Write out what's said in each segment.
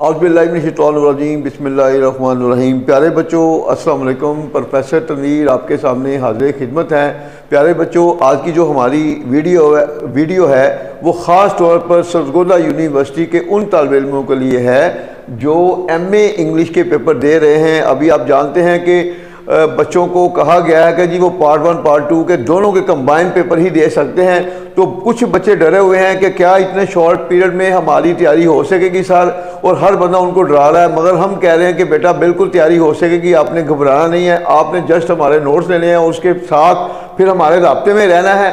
औज़ुबिल्लाहिमिनश्शैतानिर्रजीम बिस्मिल्लाहिर्रहमानिर्रहीम। प्यारे बच्चों अस्सलाम वालेकुम। प्रोफेसर तनवीर आपके सामने हाज़िर खिदमत हैं। प्यारे बच्चों, आज की जो हमारी वीडियो है वो ख़ास तौर पर सरगोदा यूनिवर्सिटी के उन तालिब इल्मों के लिए है जो MA इंग्लिश के पेपर दे रहे हैं। अभी आप जानते हैं कि बच्चों को कहा गया है कि जी वो पार्ट 1 पार्ट 2 के दोनों के कंबाइन पेपर ही दे सकते हैं। तो कुछ बच्चे डरे हुए हैं कि क्या इतने शॉर्ट पीरियड में हमारी तैयारी हो सकेगी सर, और हर बंदा उनको डरा रहा है। मगर हम कह रहे हैं कि बेटा बिल्कुल तैयारी हो सकेगी, आपने घबराना नहीं है। आपने जस्ट हमारे नोट्स लेने हैं, उसके साथ फिर हमारे राब्ते में रहना है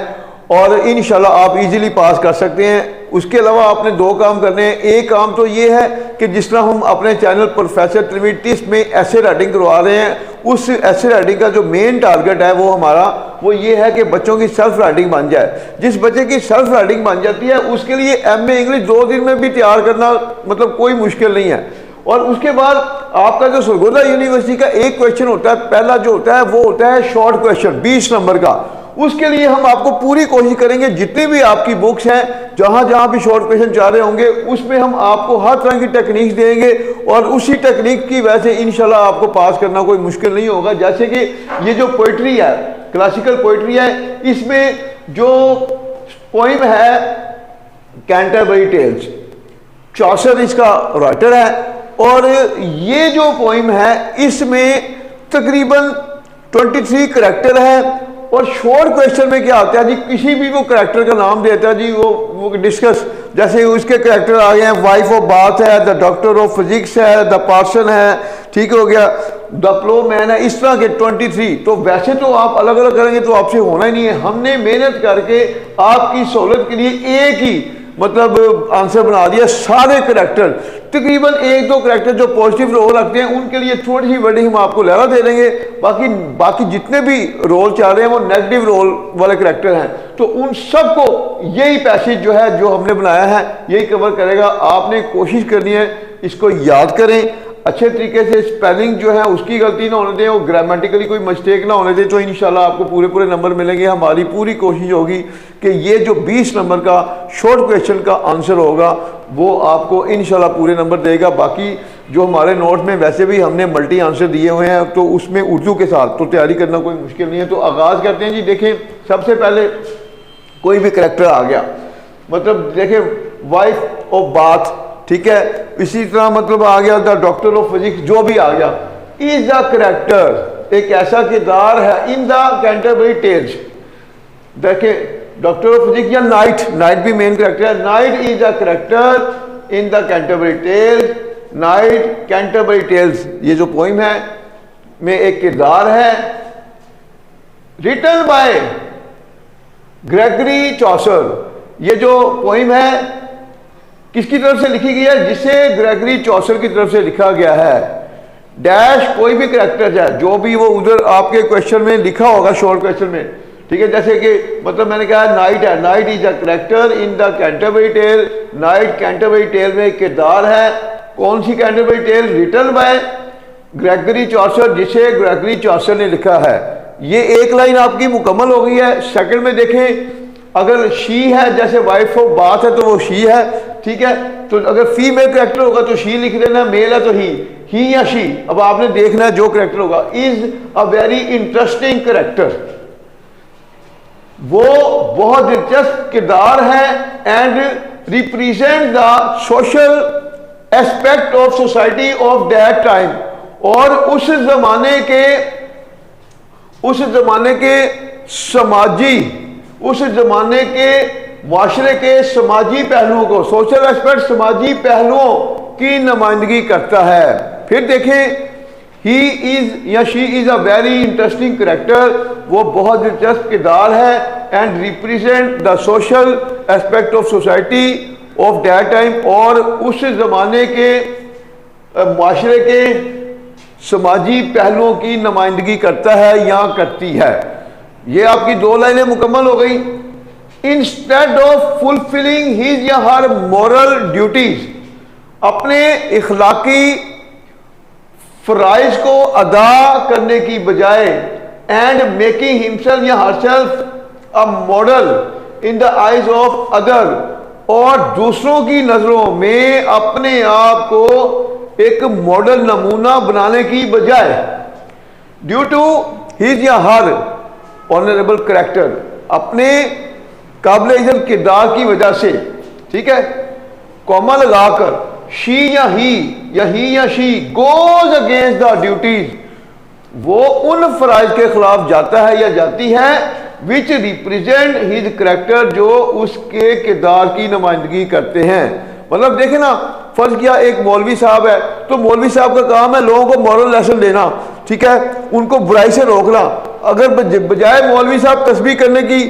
और इंशाल्लाह आप इजीली पास कर सकते हैं। उसके अलावा आपने 2 काम करने हैं। एक काम तो ये है कि जिस तरह हम अपने चैनल प्रोफेसर तनवीर टिप्स में ऐसे राइटिंग करवा रहे हैं, उस ऐसे राइटिंग का जो मेन टारगेट है वो हमारा वो ये है कि बच्चों की सेल्फ राइटिंग बन जाए। जिस बच्चे की सेल्फ राइटिंग बन जाती है उसके लिए MA इंग्लिश 2 दिन में भी तैयार करना मतलब कोई मुश्किल नहीं है। और उसके बाद आपका जो सरगोदा यूनिवर्सिटी का एक क्वेश्चन होता है, पहला जो होता है वो होता है शॉर्ट क्वेश्चन 20 नंबर का। उसके लिए हम आपको पूरी कोशिश करेंगे, जितनी भी आपकी बुक्स हैं जहां जहां भी शॉर्ट क्वेश्चन चाह रहे होंगे उसमें हम आपको हर तरह की टेक्निक्स देंगे और उसी टेक्निक की वजह से इंशाल्लाह आपको पास करना कोई मुश्किल नहीं होगा। जैसे कि ये जो पोइट्री है, क्लासिकल पोइट्री है, इसमें जो पोइम है कैंटरबरी टेल्स, चौसर इसका राइटर है और ये जो पोइम है इसमें तकरीबन 23 करैक्टर है। और शॉर्ट क्वेश्चन में क्या आता है जी, किसी भी वो करैक्टर का नाम देता है जी, वो डिस्कस, जैसे उसके करैक्टर आ गए हैं, वाइफ ऑफ बाथ है, द डॉक्टर ऑफ फिजिक्स है, द पार्सन है, ठीक हो गया, द प्लो मैन है, इस तरह के 23। तो वैसे तो आप अलग अलग करेंगे तो आपसे होना ही नहीं है। हमने मेहनत करके आपकी सहूलत के लिए एक ही मतलब आंसर बना दिया। सारे करैक्टर तकरीबन 1-2 करैक्टर जो पॉजिटिव रोल रखते हैं उनके लिए थोड़ी सी वर्डिंग हम आपको लगा दे देंगे। बाकी जितने भी रोल चाह रहे हैं वो नेगेटिव रोल वाले करैक्टर हैं। तो उन सबको यही पैसेज जो है जो हमने बनाया है यही कवर करेगा। आपने कोशिश करनी है इसको याद करें अच्छे तरीके से, स्पेलिंग जो है उसकी गलती ना होने दें और ग्रामेटिकली कोई मिस्टेक ना होने दें, तो इंशाल्लाह आपको पूरे नंबर मिलेंगे। हमारी पूरी कोशिश होगी कि ये जो 20 नंबर का शॉर्ट क्वेश्चन का आंसर होगा वो आपको इंशाल्लाह पूरे नंबर देगा। बाकी जो हमारे नोट्स में वैसे भी हमने मल्टी आंसर दिए हुए हैं तो उसमें उर्दू के साथ तो तैयारी करना कोई मुश्किल नहीं है। तो आगाज़ करते हैं जी। देखें, सबसे पहले कोई भी करैक्टर आ गया, मतलब देखें वाइफ ऑफ बाथ, ठीक है, इसी तरह मतलब आ गया द डॉक्टर ऑफ फिजिक्स, जो भी आ गया, इज द करैक्टर, एक ऐसा किरदार है इन द कैंटरबरी टेल्स। देखिए डॉक्टर ऑफ फिजिक्स या नाइट भी मेन करैक्टर है। Knight is the character in the Canterbury Tales. Knight Canterbury Tales ये जो पोइम है में एक किरदार है, रिटन बाय ग्रेगरी चॉसर। ये जो पोइम है किसकी तरफ से लिखी गई है? जिसे ग्रेगरी चॉसर की तरफ से लिखा गया है। डैश कोई भी करैक्टर है जो भी वो उधर आपके क्वेश्चन में लिखा होगा शॉर्ट क्वेश्चन में, ठीक है, जैसे कि मतलब मैंने कहा नाइट है, knight is a character in the Canterbury tale. Knight Canterbury tale में एक किरदार है। कौन सी Canterbury tale? Written by Gregory Chaucer, जिसे ग्रेगरी चॉसर ने लिखा है। ये एक लाइन आपकी मुकम्मल हो गई है। सेकंड में देखें, अगर शी है, जैसे वाइफ ऑफ बाथ है तो वो शी है, ठीक है, तो अगर फीमेल करैक्टर होगा तो शी लिख देना, मेल है तो ही या शी। अब आपने देखना है जो करैक्टर होगा। Is a very interesting character, वो बहुत दिलचस्प किरदार है। And represent the social aspect of society of that time, और उस जमाने के माशरे के समाजी पहलुओं को, सोशल एस्पेक्ट समाजी पहलुओं की नुमाइंदगी करता है। फिर देखें, ही इज या she is a very interesting character, वो बहुत दिलचस्प किरदार है। And represent the social aspect of society of that time, और उस जमाने के माशरे के समाजी पहलुओं की नुमाइंदगी करता है या करती है। ये आपकी 2 लाइनें मुकम्मल हो गई। इंस्टेड ऑफ फुलफिलिंग हिज या हर मॉरल ड्यूटीज, अपने इखलाकी फराइज को अदा करने की बजाय, एंड मेकिंग हिमसेल्फ या herself a model in the eyes of other, और दूसरों की नजरों में अपने आप को एक मॉडल नमूना बनाने की बजाय ड्यू टू हिज या हर ऑनरेबल करैक्टर, अपने काबिल इज्जत किरदार की वजह से, ठीक है, कॉमा लगाकर शी या he goes against the duties, वो उन फराइज के खिलाफ जाता है या जाती है विच रिप्रेजेंट हिज करैक्टर, जो उसके किरदार की नुमाइंदगी करते हैं। मतलब देखे ना, फर्ज किया एक मौलवी साहब है, तो मौलवी साहब का काम है लोगों को मॉरल लेसन देना, ठीक है, उनको बुराई से रोकना। अगर बजाय मौलवी साहब तस्बीह करने की,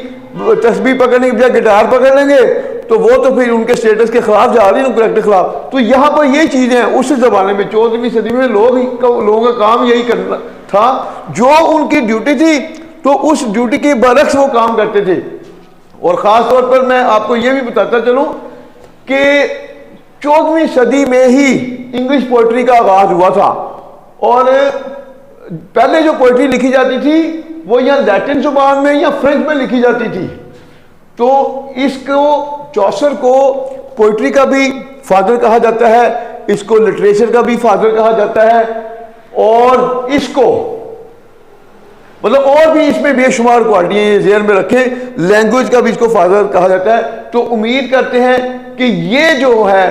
तस्बीह पकड़ने की बजाय गिटार पकड़ लेंगे तो वो तो फिर उनके स्टेटस के खिलाफ जा रही है, करैक्टर के खिलाफ। तो यहाँ पर ये चीजें हैं, उस जमाने में 14वीं सदी में लोगों का काम यही करना था, जो उनकी ड्यूटी थी तो उस ड्यूटी के बरक्स वो काम करते थे। और ख़ास तौर पर मैं आपको ये भी बताता चलूँ कि 14वीं सदी में ही इंग्लिश पोइट्री का आगाज हुआ था, और पहले जो पोइट्री लिखी जाती थी वो या लैटिन जुबान में या फ्रेंच में लिखी जाती थी। तो इसको चौसर को पोइट्री का भी फादर कहा जाता है, इसको लिटरेचर का भी फादर कहा जाता है, और इसको मतलब और भी इसमें बेशुमार क्वालिटियां ज़हन में रखें, लैंग्वेज का भी इसको फादर कहा जाता है। तो उम्मीद करते हैं कि ये जो है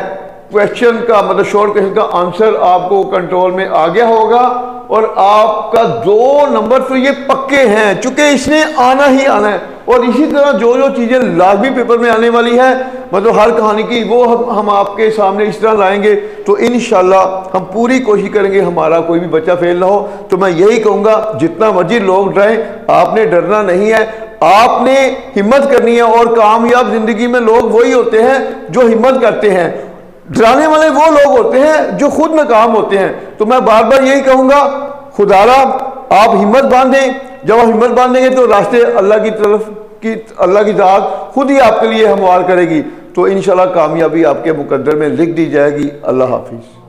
क्वेश्चन का मतलब शॉर्ट क्वेश्चन का आंसर आपको कंट्रोल में आ गया होगा, और आपका 2 नंबर तो ये पक्के हैं, चूंकि इसने आना ही आना है। और इसी तरह जो जो चीज़ें लाजमी पेपर में आने वाली है, मतलब हर कहानी की, वो हम आपके सामने इस तरह लाएंगे। तो इंशाल्लाह हम पूरी कोशिश करेंगे हमारा कोई भी बच्चा फेल ना हो। तो मैं यही कहूँगा, जितना मर्जी लोग डरें, आपने डरना नहीं है, आपने हिम्मत करनी है। और कामयाब जिंदगी में लोग वही होते हैं जो हिम्मत करते हैं, डराने वाले वो लोग होते हैं जो खुद नाकाम होते हैं। तो मैं बार बार यही कहूँगा, खुदारा आप हिम्मत बांधें, जब आप हिम्मत बांधेंगे तो रास्ते अल्लाह की तरफ की, अल्लाह की ज़ात खुद ही आपके लिए हमवार करेगी। तो इंशाल्लाह कामयाबी आपके मुकद्दर में लिख दी जाएगी। अल्लाह हाफिज़।